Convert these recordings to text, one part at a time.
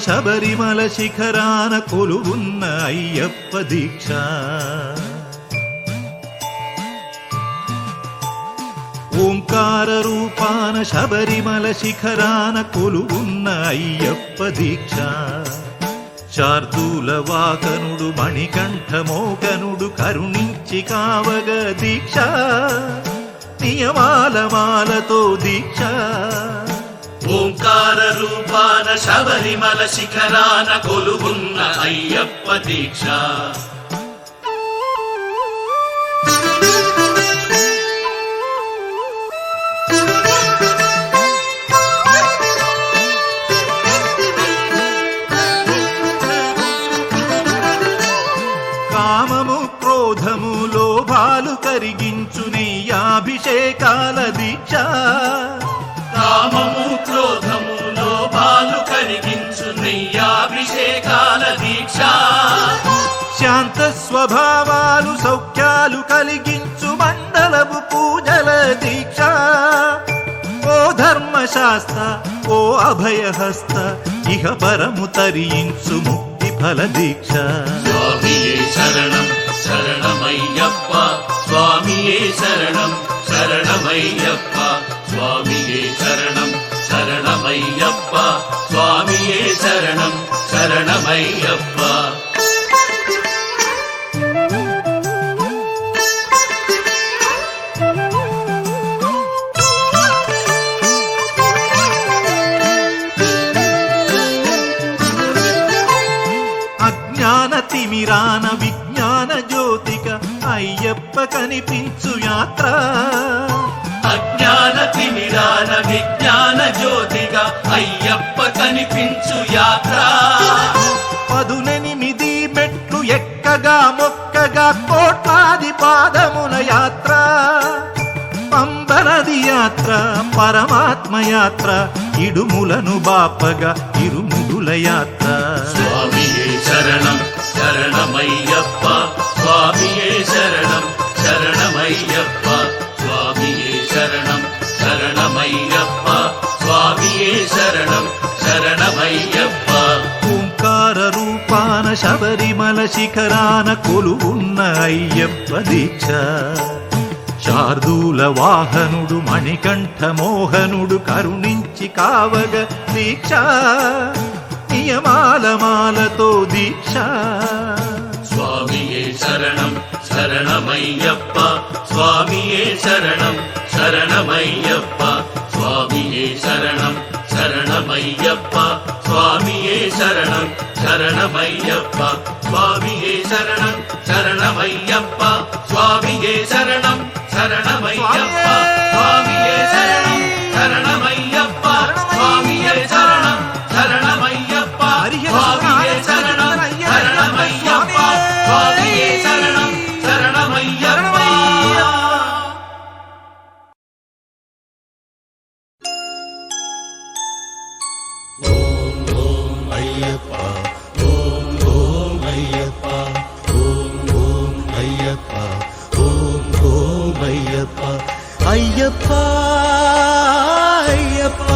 శబరిమల శిఖరాన కొలువున్న అయ్యప్ప దీక్ష. ఓంకార రూపాన శబరిమల శిఖరాన కొలువున్న అయ్యప్ప దీక్ష. శార్దూల వాకనుడు మణికంఠమోకనుడు కరుణించి కావగ దీక్ష. నియమాల మాలతో దీక్ష. ఓంకార రూపాన శబరిమల శిఖరాన కొలువున్న అయ్యప్ప దీక్ష. కామము క్రోధము లోభాలు కరిగించు నెయ్యాభిషేకాల దీక్ష. కామము క్రోధము లోభాలు కరిగించు నెయ్యాభిషేకాల దీక్ష. శాంత స్వభావాలు సౌఖ్యాలు కలిగించు మండలపు పూజల దీక్ష. ఓ ధర్మశాస్త్ర ఓ అభయహస్త ఇహ పరము తరించు ముక్తి ఫల దీక్ష. స్వామియే శరణం శరణమయ్యప్ప స్వామియే శరణం శరణమయ్యప్ప స్వామియే శరణం శరణమయ్యప్ప స్వామియే శరణం శరణమయ్యప్ప. అజ్ఞాన తిమిరాన విజ్ఞాన జ్యోతిక అయ్యప్ప కనిపించు యాత్ర. అజ్ఞాన తిమిరాన విజ్ఞాన జ్యోతిగా అయ్యప్ప కనిపించు యాత్ర. 18 మెట్లు ఎక్కగా మొక్కగా కోట్లాది పాదముల యాత్ర. పంబనది యాత్ర పరమాత్మ యాత్ర ఇడుములను బాపగా ఇరుముడుల యాత్ర. స్వామియే శరణం శరణమయ్యప్ప స్వామియే శరణం శరణమయ్యప్ప స్వామియే శరణం శరణమయ్యప్ప స్వామియే శరణం శరణమయ్యప్ప. ఓంకార రూపాన శబరిమల శిఖరాన కొలువున్న అయ్యప్ప దీక్ష. శార్దూల వాహనుడు మణికంఠమోహనుడు కరుణించి కావగ దీక్ష. నియమాల మాలతో దీక్ష. స్వామియే శరణం శరణమయ్యప్ప స్వామియే శరణం శరణమయ్యప్ప స్వామియే శరణం శరణమయ్యప్ప స్వామియే శరణం శరణమయ్యప్ప స్వామియే శరణం శరణమయ్యప్ప స్వామియే శరణం శరణమయ్యప్ప స్వామియే శరణం శరణమయ్యప్ప స్వామియే శరణం శరణమయ్యప్ప స్వామియే శరణం శరణమయ్యప్ప స్వామియే శరణం శరణమయ్యప్ప. ఓం ఓం అయ్యప్ప ఓం ఓం అయ్యప్ప ఓం ఓం అయ్యప్ప ఓం ఓం అయ్యప్ప అయ్యప్ప అయ్యప్ప.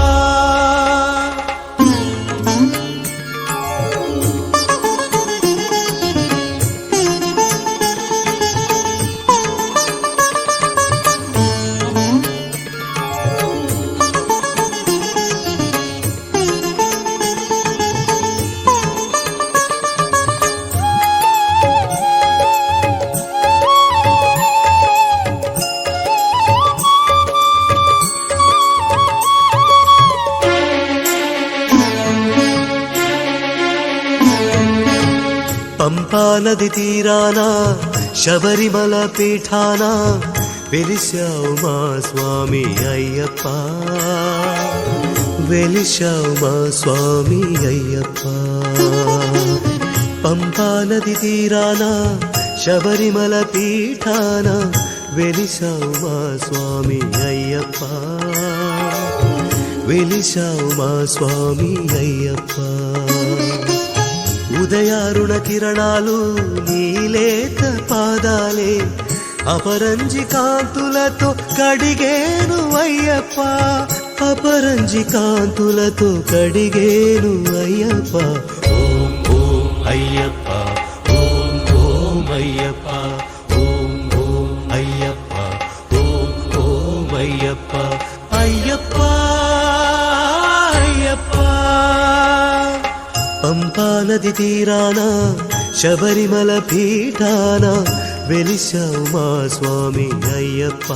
పంపానది తీరాన శబరిమల పీఠాన వెలిశావు మా స్వామి అయ్యప్ప వెలిశావు మా స్వామి అయ్యప్ప. పంపానది తీరాన శబరిమల పీఠాన వెలిశావు మా స్వామి అయ్యప్ప వెలిశావు మా స్వామి అయ్యప్ప. ఉదయారుణ కిరణాలు నీలేత పాదాలే అపరంజి కాంతులతో కడిగేను అయ్యప్ప అపరంజి కాంతులతో కడిగేను అయ్యప్ప. ఓం ఓం అయ్యప్ప, ఓం ఓం అయ్యప్ప, ఓం ఓం అయ్యప్ప, ఓం ఓం అయ్యప్ప. అయ్యప్ప అయ్యప్ప. పంపా నది తీరాన శబరిమల పీఠాన వెలిశావు మా స్వామి అయ్యప్ప,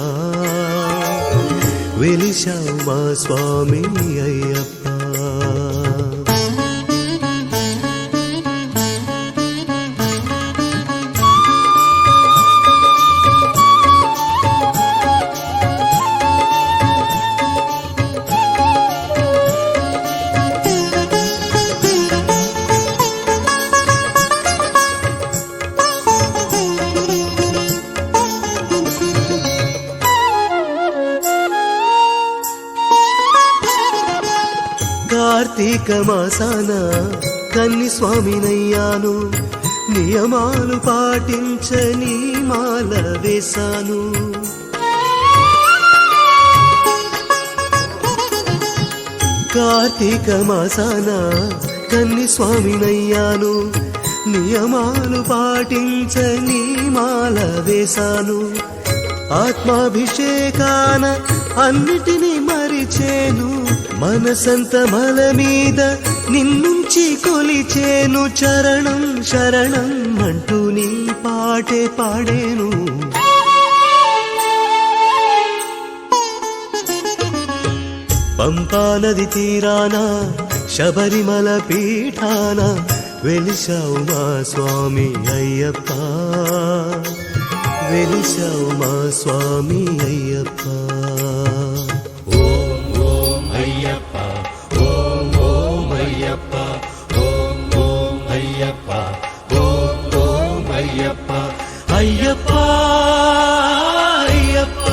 వెలిశావు మా స్వామి అయ్యప్ప. కార్తీక మాసాన కన్ని స్వామినయ్యాను, నియమాలు పాటించని మాల వేశాను. కార్తీక మాసాన కన్ని స్వామినయ్యాను, నియమాలు పాటించని మాల వేశాను. ఆత్మాభిషేకాన అన్నిటినీ మరిచేను, మనసంత మల మీద నిన్నుంచి కొలిచేను. చరణం శరణం అంటూ నీ పాటే పాడేను. పంపా నది తీరాన శబరిమల పీఠాన వెలిశావు మా స్వామి అయ్యప్ప, వెలిశావు మా స్వామి అయ్యప్ప. ఓం ఓం అయ్యప్ప, ఓం ఓం అయ్యప్ప, ఓం ఓం అయ్యప్ప, ఓం ఓం అయ్యప్ప. అయ్యప్ప అయ్యప్ప.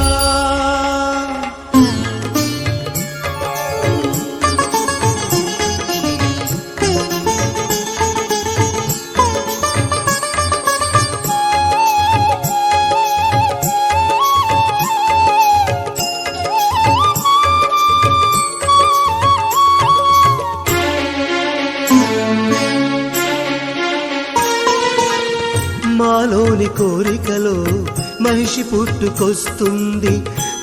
మాలోని కోరికలో మహిషి పుట్టుకొస్తుంది,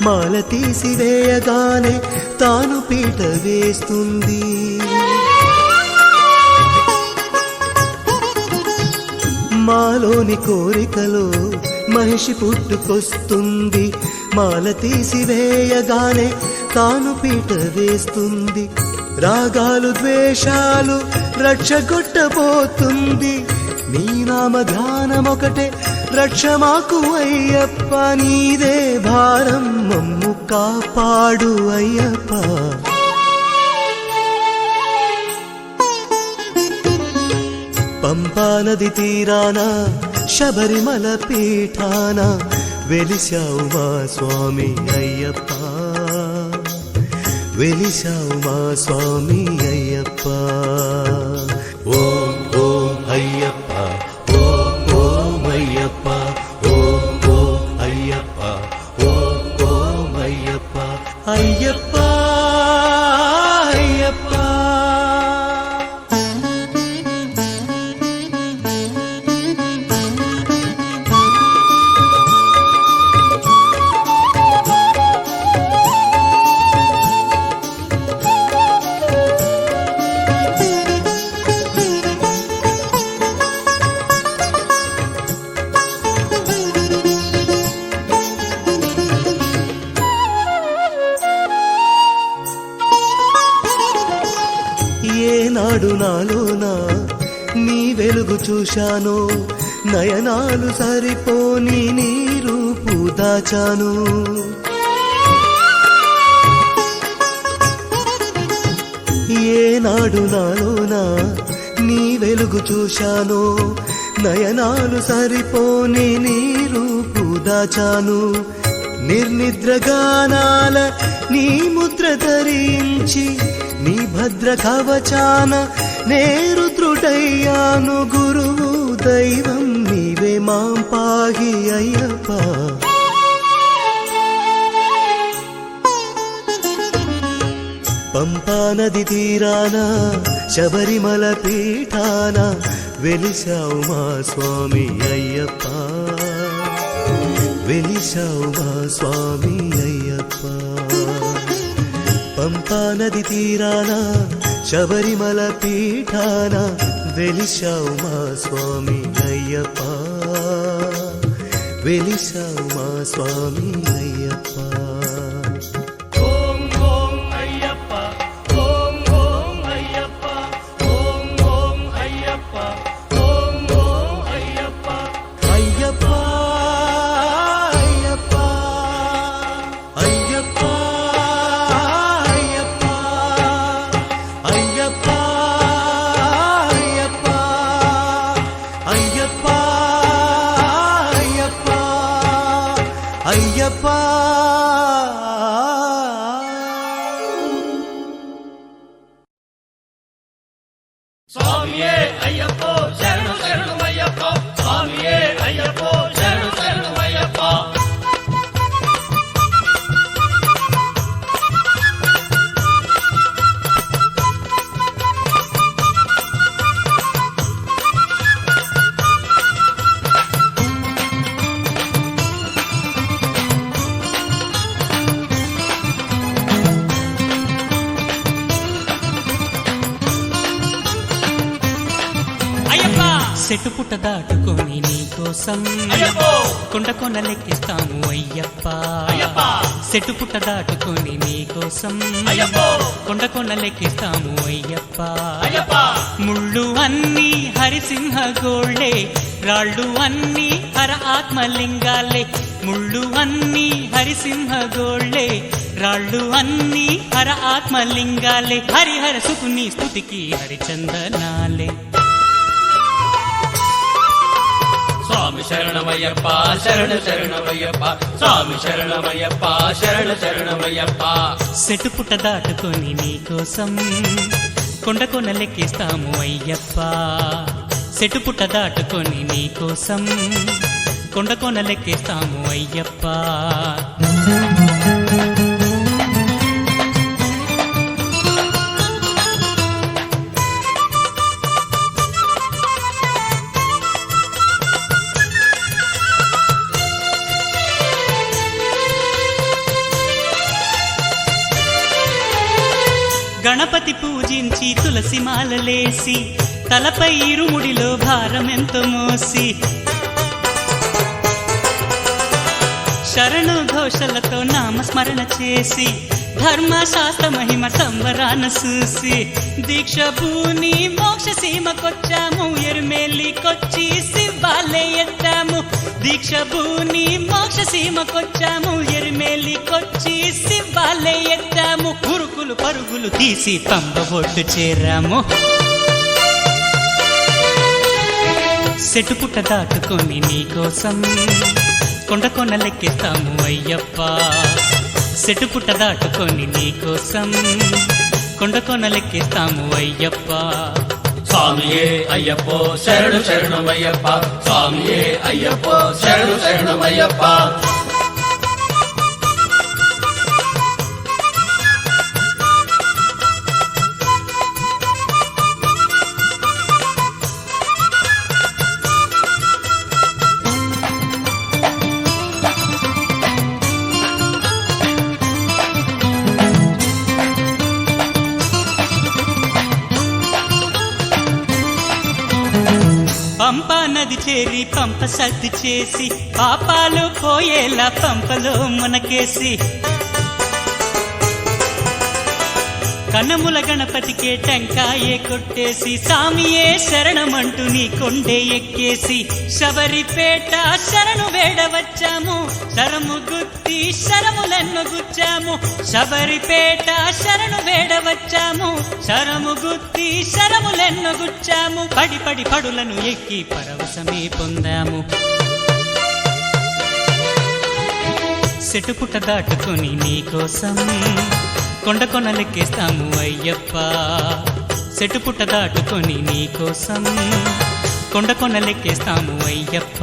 మాల తీసివేయగానే తాను పీట వేస్తుంది. మాలోని కోరికలో మహిషి పుట్టుకొస్తుంది, మాల తీసివేయగానే తాను పీట వేస్తుంది. రాగాలు ద్వేషాలు రక్షగొట్టబోతుంది, నీ నామ ధ్యానమొకటే రక్ష మాకు అయ్యప్ప. నీదే భారం మమ్ము కాపాడు అయ్యప్ప. పంపా నది తీరాన శబరిమల పీఠాన వెలిశావు మా స్వామి అయ్యప్ప, వెలిశావు మా స్వామి అయ్యప్ప. ఓం ఓం అయ్యప్ప, ఓం ఓం అయ్యప్ప, ఓం ఓం అయ్యప్ప, ఓం ఓం అయ్యప్ప. అయ్యప్ప అయ్యప్ప. ఏనాడు నాలోన నీ వెలుగు చూశాను, నయనాలు సరిపోని నీ రూపు దాచాను. ఏనాడు నాలోన నీ వెలుగు చూశాను, నయనాలు సరిపోని నీ రూపు దాచాను. నిర్నిద్రగానాల నీ ముద్ర ధరించి నీ భద్ర కవచాన నేరుద్రుడయ్యాను. గురువు దైవం నీవే మాం పాగి అయ్యప్ప. పంపా నది తీరాన శబరిమల పీఠాన వెలిశావు మా స్వామి అయ్యప్ప, వెలిశావు మా స్వామి అయ్యప్ప. పంపా నది తీరాన శబరిమల పీఠాన వెలిశావు మా స్వామి అయ్యప్ప, వెలిశావు మా స్వామి అయ్యప్ప. స్వామియే అయ్యప్పో శరణు శరణమయ్యప్ప, స్వామియే అయ్యప్పో శరణు శరణమయ్యప్ప. చెట్టు పుట్ట దాటుకొని నీకోసం కొండ కొనలెక్కిస్తాము అయ్యప్ప, చెట్టు పుట్ట దాటుకొని నీకోసం కొండ కొనలెక్కిస్తాము అయ్యప్ప. ముళ్ళు అన్నీ హరిసింహ గోళ్ళే, రాళ్ళు అన్నీ హర ఆత్మలింగాలే. ముళ్ళు అన్నీ హరిసింహ గోళ్ళే, రాళ్ళు అన్నీ హర ఆత్మలింగాలే. హరిహర సుకుని స్తుతికి హరిచందనాలే. స్వామి శరణమయ్యప్ప శరణ శరణమయ్యప్ప, స్వామి శరణమయ్యప్ప శరణ శరణమయ్యప్ప. చెట్టు పుట్ట దాటుకొని నీకోసం కొండ కొనలెక్కిస్తాము అయ్యప్ప, చెట్టు పుట్ట దాటుకొని నీకోసం కొండ కొనలెక్కిస్తాము అయ్యప్ప. గణపతి పూజించి తులసి మాలలేసి తలపై ఇరుముడిలో భారమెంతో మోసి శరణు ఘోషలతో నామస్మరణ చేసి ధర్మశాస్త్ర మహిమ సంవరాన చూసి దీక్ష భూని మోక్ష సీమకొచ్చాము, ఎరుమేలికొచ్చి శివాలే ఎత్తాము. దీక్ష భూని మోక్ష సీమకొచ్చాము, ఎరుమేలికొచ్చి శివాలే ఎత్తాము. ఉరుకులు పరుగులు తీసి పంప ఒడ్డు చేరాము. చెట్టు పుట్ట దాటుకొని నీకోసం కొండ కొనలెక్కిస్తాము అయ్యప్ప, చెట్టు పుట్ట దాటుకొని నీకోసం కొండ కొనలెక్కిస్తాము అయ్యప్ప. స్వామియే అయ్యప్పో శరణు శరణమయ్యప్ప, స్వామియే అయ్యప్పో శరణు శరణమయ్యప్ప. పంపా నది చేరి పంప సర్ది చేసి పాపాలు పోయేలా పంపలో మునకేసి కన్నముల గణపతికే టెంకాయే కొట్టేసి సామియే శరణమంటూ నీ కొండే ఎక్కేసి శబరిపేట శరణు వేడవచ్చాము, శరము గుత్తి శరములెన్ను గుచ్చాము. శబరిపేట శరణు వేడవచ్చాము, శరము గుత్తి శరములెన్ను గుచ్చాము. పడి పడి పడులను ఎక్కి పరవశమే పొందాము. చెట్టు పుట్ట దాటుకొని నీకోసం కొండ కొనలెక్కిస్తాము అయ్యప్ప, చెట్టు పుట్ట దాటుకొని నీకోసం కొండ కొనలెక్కిస్తాము అయ్యప్ప.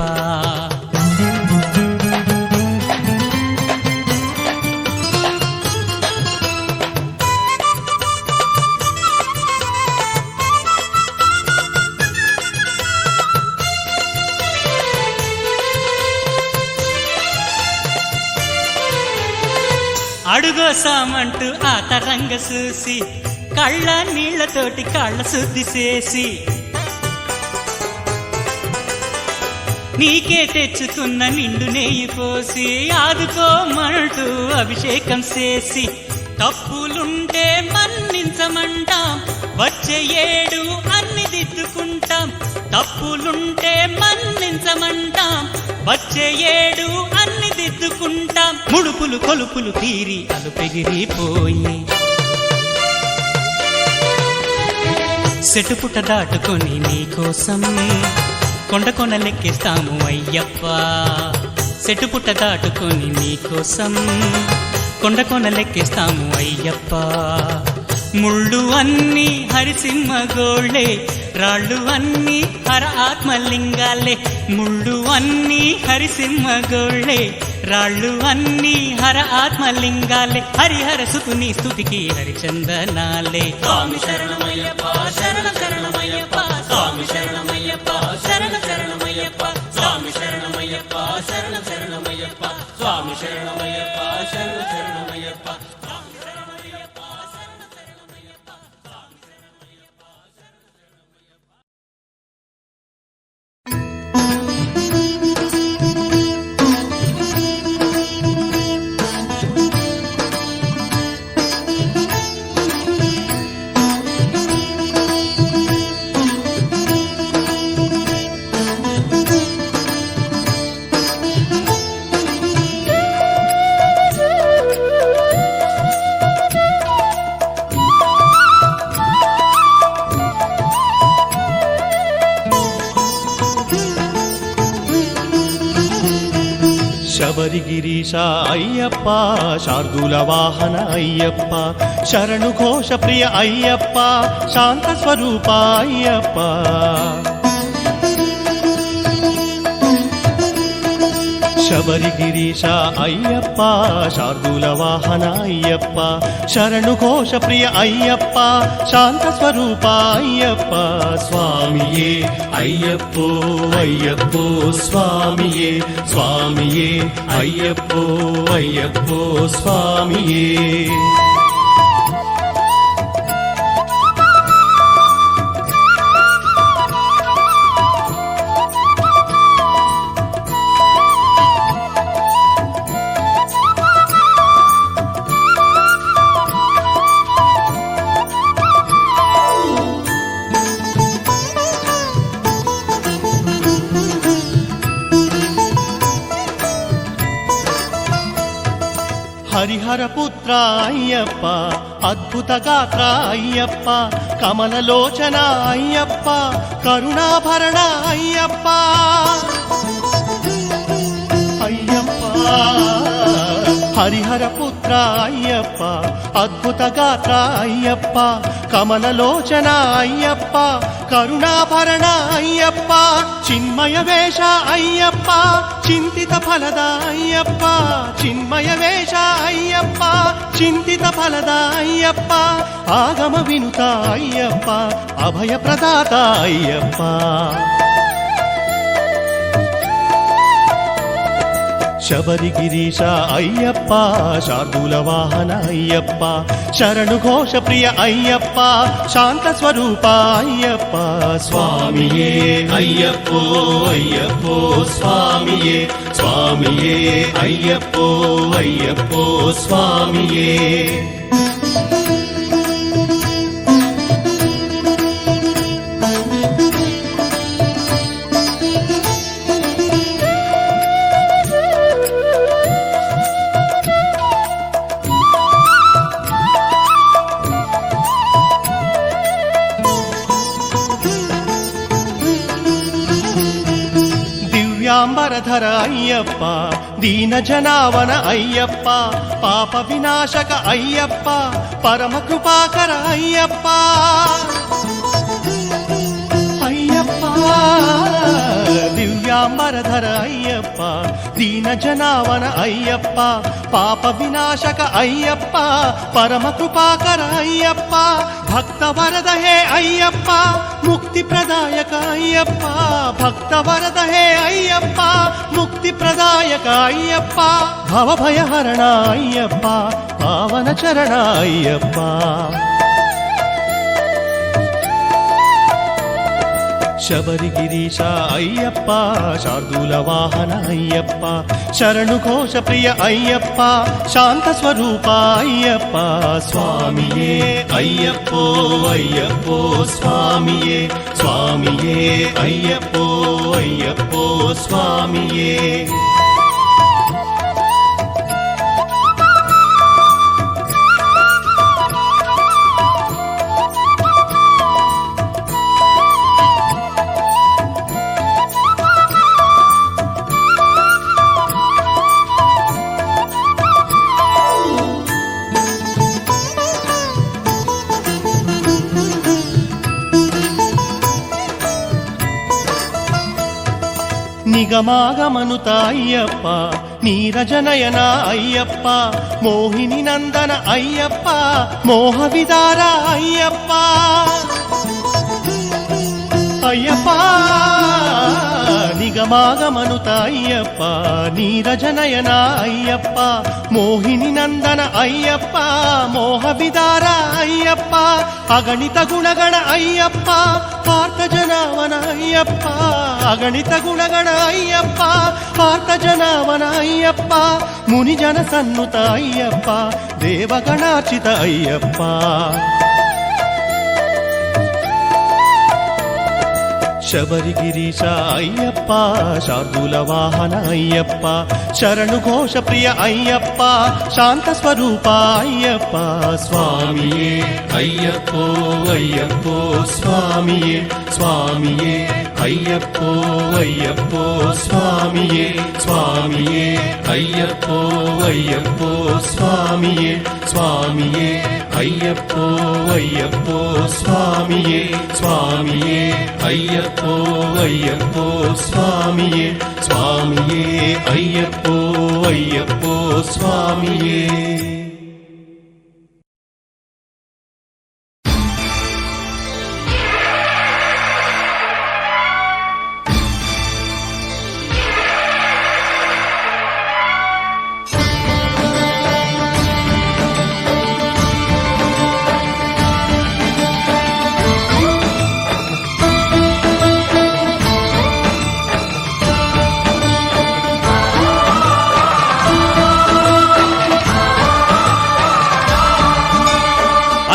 అడుగోసామంటూ ఆ తరంగ చూసి కళ్ళ నీళ్లతోటి కాళ్ళ శుద్ధి చేసి నీకే తెచ్చుకున్న నిండు నెయ్యి పోసి ఆదుకోమంటూ అభిషేకం చేసి తప్పులుంటే మన్నించమంటాం వచ్చే ఏడు అన్ని దిద్దుకుంటాం తప్పులుంటే మన్నించమంటాం వచ్చే ఏడు అన్ని దిద్దుకుంటాం ముడుపులు కొలుపులు తీరి అలుపెగిరిపోయి సెటుపుట దాటుకొని నీకోసం కొండ కొనలెక్కిస్తాము అయ్యప్ప సెటుపుట దాటుకొని నీకోసం కొండ కొనలెక్కిస్తాము అయ్యప్ప ముళ్ళు అన్నీ హరిసింహ గోళ్ళే రాళ్ళు అన్నీ హర ఆత్మలింగాలే ముళ్ళు అన్నీ హరిసింహ గోళ్ళే రాళ్ళు అన్నీ హర ఆత్మలింగాలే హరిహర సుకుని స్తుతికి హరిచందనాలే స్వామి శరణమయ్యప్ప శరణ శరణమయ్యప్ప స్వామి శరణమయ్యప్ప శరణ శరణమయ్యప్ప స్వామి శరణమయ్యప్ప శరణ శరణమయ్యప్ప స్వామి శరణమయ్యప్ప శరణ శరణమయ్యప్ప శబరిగిరీశ అయ్యప్ప శార్దూల వాహన అయ్యప్ప శరణు ఘోష ప్రియ అయ్యప్ప శాంత స్వరూప అయ్యప్ప శబరిగిరీశ అయ్యప్ప శార్దూల వాహన అయ్యప్ప శరణు ఘోష ప్రియ అయ్యప్ప శాంత స్వరూప అయ్యప్ప స్వామియే అయ్యప్పో అయ్యప్పో స్వామియే స్వామియే అయ్యప్పో అయ్యప్పో స్వామియే హరిహర పుత్ర అయ్యప్ప అద్భుత గాత్ర అయ్యప్ప కమలలోచన అయ్యప్ప కరుణాభరణ అయ్యప్ప అయ్యప్ప హరిహర పుత్ర అయ్యప్ప అద్భుత గాత్ర అయ్యప్ప కమలలోచన అయ్యప్ప కరుణాభరణ అయ్యప్ప చిన్మయ వేష అయ్యప్ప చింతిత ఫలద అయ్యప్ప చిన్మయ వేష అయ్యప్ప చింతిత ఫలద అయ్యప్ప ఆగమ వినుత అయ్యప్ప అభయ ప్రదాత అయ్యప్ప శబరిగిరీశ అయ్యప్ప శార్దూల వాహన అయ్యప్ప శరణు ఘోష ప్రియ అయ్యప్ప శాంత స్వరూప అయ్యప్ప స్వామియే అయ్యప్పో అయ్యప్పో స్వామియే స్వామియే అయ్యప్పో అయ్యప్పో స్వామియే దివ్యాంబరధర అయ్యప్ప దీన జనావన అయ్యప్ప పాప వినాశక అయ్యప్ప పరమ కృపాకర అయ్యప్ప అయ్యప్ప దివ్య పీతాంబరధర అయ్యప్ప దీన జనావన అయ్యప్ప పాప వినాశక అయ్యప్ప పరమ కృపాకర అయ్యప్ప భక్త వరద హే అయ్యప్ప ముక్తి ప్రదాయక అయ్యప్ప భక్త వరద హే అయ్యప్ప ముక్తి ప్రదాయక అయ్యప్ప భవభయహరణ అయ్యప్ప పావన చరణ అయ్యప్ప శబరిగిరీశ అయ్యప్ప శార్దూల వాహన అయ్యప్ప శరణు ఘోష ప్రియ అయ్యప్ప శాంత స్వరూప అయ్యప్ప స్వామియే అయ్యప్పో అయ్యప్పో స్వామియే స్వామియే అయ్యప్పో అయ్యప్పో స్వామియే నిగమాగమనుత అయ్యప్ప నీరజనయన అయ్యప్ప మోహిని నందన అయ్యప్ప మోహ విదార అయ్యప్ప అయ్యప్ప నిగమాగమనుత అయ్యప్ప నీరజనయన అయ్యప్ప మోహిని నందన అయ్యప్ప మోహ విదార అయ్యప్ప అగణిత గుణగణ అయ్యప్ప పార్థ జనావన అయ్యప్ప అగణిత గుణగణ అయ్యప్ప పార్థ జనావన అయ్యప్ప ముని జన సన్నుత అయ్యప్ప దేవగణార్చిత అయ్యప్ప శబరిగిరీశ అయ్యప్ప శార్దూల వాహన అయ్యప్ప శరణు ఘోష ప్రియ అయ్యప్ప శాంత స్వరూప అయ్యప్ప స్వామియే అయ్యప్పో అయ్యప్పో స్వామియే స్వామియే అయ్యప్పో అయ్యప్పో స్వామియే స్వామియే అయ్యప్పో అయ్యప్పో స్వామియే స్వామియే అయ్యప్పో అయ్యప్పో స్వామియే స్వామియే అయ్యప్పో అయ్యప్పో స్వామియే స్వామియే అయ్యప్పో అయ్యప్పో స్వామియే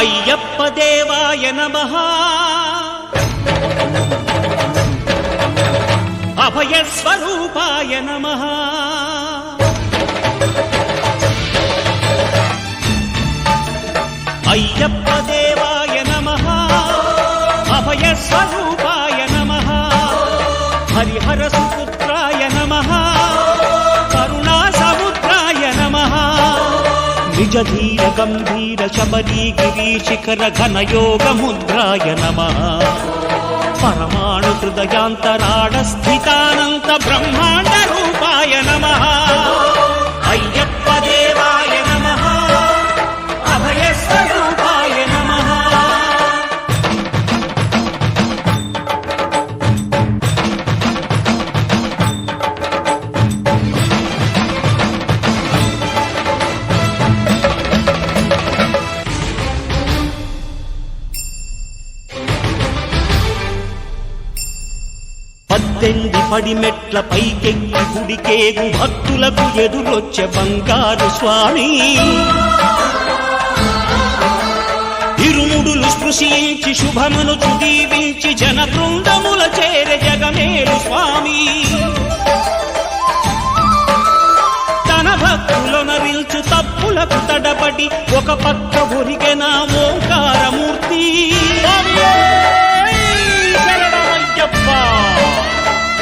అయ్యప్ప దేవాయ నమః అభయ స్వరూపాయ నమః అయ్యప్ప దేవాయ నమః అభయ స్వరూపాయ నమః హరిహర సుపుత్రాయ నమః కరుణా సముద్రాయ నమః నిజ ధీర గంభీర శబరీ గిరీశిఖర ఘనయోగ ముద్రాయ నమః పరమాణు హృదయాంతరాడ స్థితానంత బ్రహ్మాండ రూపాయ నమః అయ్యప్ప దేవాయ నమః అభయ స్వరూపాయ నమః పద్దెనిమిది పడిమెట్ల పైకెక్కి గుడికేగు భక్తులకు ఎదురొచ్చే బంగారు స్వామి ఇరుముడులు స్పృశించి శుభమును దీవించి జన బృందముల చేరే జగమేలు స్వామి తన భక్తులొనరిల్చు తప్పులకు తడబడి ఒక పక్క ఒరిగెన ఓంకారమూర్తి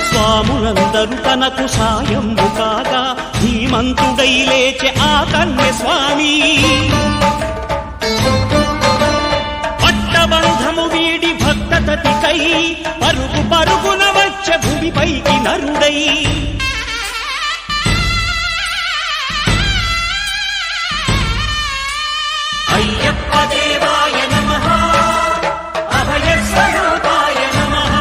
స్వాములందరూ తనకు సాయము కాగా ధీమంతుడై లేచే ఆ కన్య స్వామి పట్టబంధము వీడి భక్తతతికై పరుగు పరుగున వచ్చే భూమిపైకి నరుడై కొలువై అయ్యప్ప దేవాయ నమః అభయ స్వరూపాయ నమః.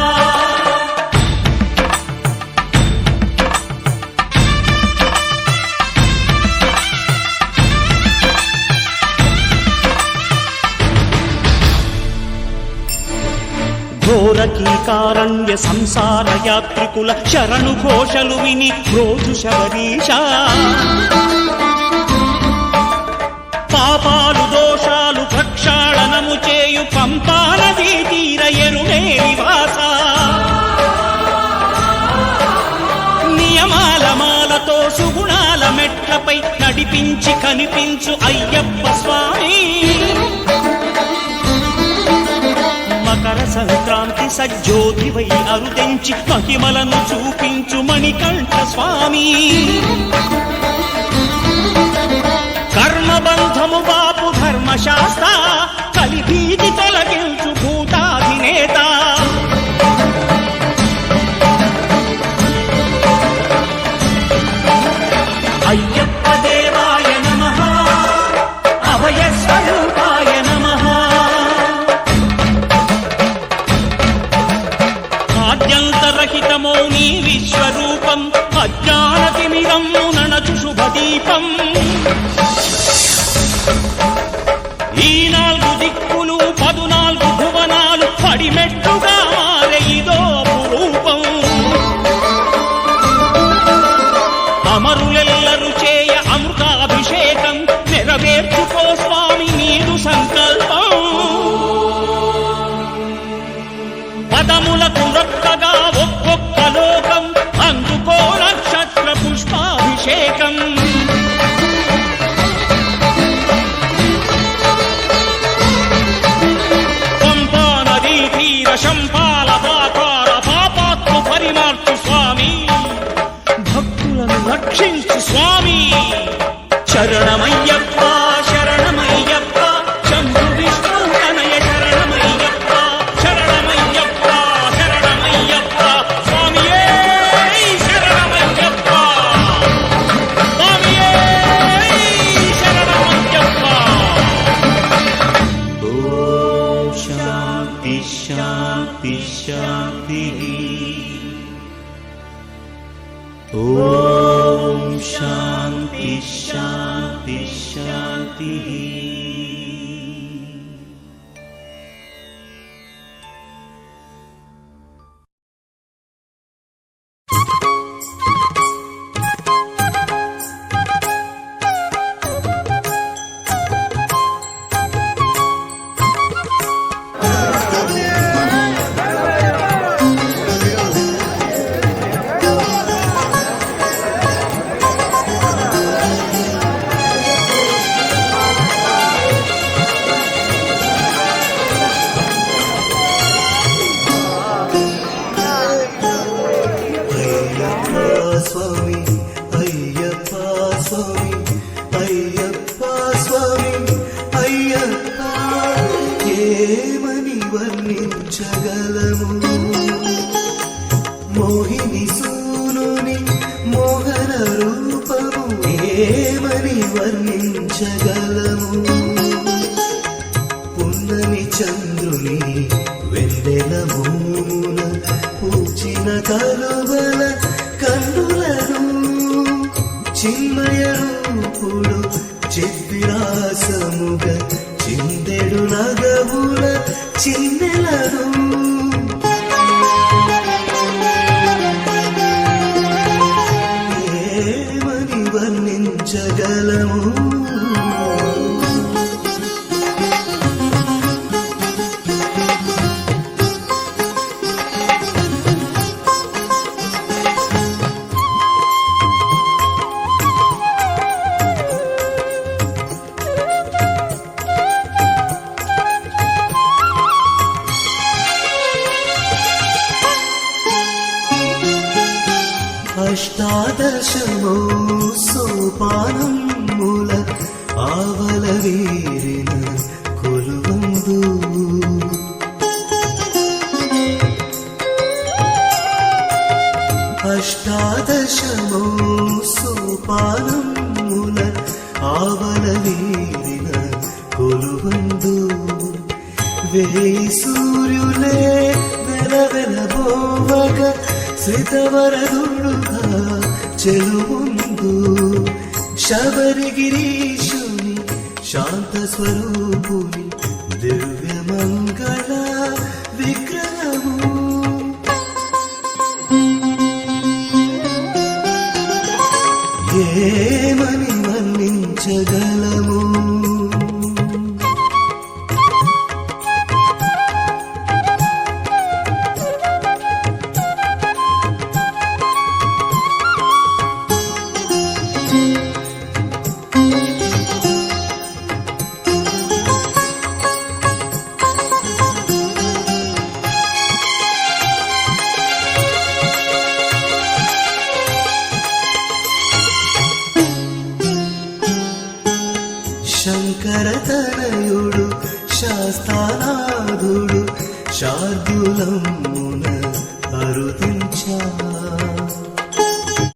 ఘోరకీకారణ్య సంసార యాత్రికుల శరణు ఘోషలు విని రోజు శబరీష పాపాలు దోషాలు ప్రక్షాళనము చేయు పంపానదీ తీర ఎరుడే నివాస నియమాల మాలతో సుగుణాల మెట్లపై నడిపించి కనిపించు అయ్యప్ప స్వామి. మకర సంక్రాంతి సజ్జోతివై అరుదెంచి మహిమలను చూపించు మణికంఠ స్వామి. కర్మబంధము బాపు ధర్మశాస్త్ర కలిభీతి తొలగించు భూతాధినేత. అయ్యప్ప దేవాయ నమః అభయ స్వరూపాయ నమః. ఆద్యంతరహితమో నీ విశ్వరూపం అజ్ఞానతిమిరము నణచు శుభదీపం. ఈ 4 దిక్కులు 14 భువనాలు పడిమెట్టుగా మారే ఇదో అపురూపం. అమరులెల్లరు చేయ అమృతాభిషేకం నెరవేర్చుకో స్వామి నీదు సంకల్పం. పదములకు రొక్కగా ఒక్కొక్క లోకం అందుకో నక్షత్ర పుష్పాభిషేకం. పంపా నదీ తీర శంపాల దాకార పాపాత్మ పరిమార్చు స్వామి. భక్తులను రక్షించు స్వామి. శరణమయ్యప్ప శరణమయ్యప్ప శంభు విష్ణు తనయ శరణమయ్యప్ప శరణమయ్యప్ప శరణమయ్యప్ప స్వామియే శరణమయ్యప్ప స్వామియే శరణమయ్యప్ప. ఓం శాంతి శాంతి శాంతి. ఓం శాంతి శాంతి శాంతి. స్వామి అయ్యప్ప స్వామి అయ్యప్ప స్వామి అయ్యప్ప. ఏమని వర్ణించగలము మోహిని సూనుని మోహన రూపము. ఏమని వర్ణించగలము పున్నమి చంద్రుని వెన్నెల మూమున పూచిన కలువల కన్నులను చిన్మయ రూపుడు చిద్విలాసముగా చిందెడు నగవుల చిన్నెలను. ఏమని వర్ణించగలము అష్టాదశమో సోపానముల ఆవల వీరిన కొలువందు. అష్టాదశమో సోపానముల ఆవలవీరిన కొలువందు వేయి సూర్యులే వెలవెలబోవగ శ్రితవరదుడుగా చెలుముందు శబరిగిరీశుని శాంత స్వరూపుని దివ్యమంగళ విగ్రహము ఏమని వర్ణించగలము శంకరతనయుడు శాస్తానాథుడు శార్దులమున అరుదించా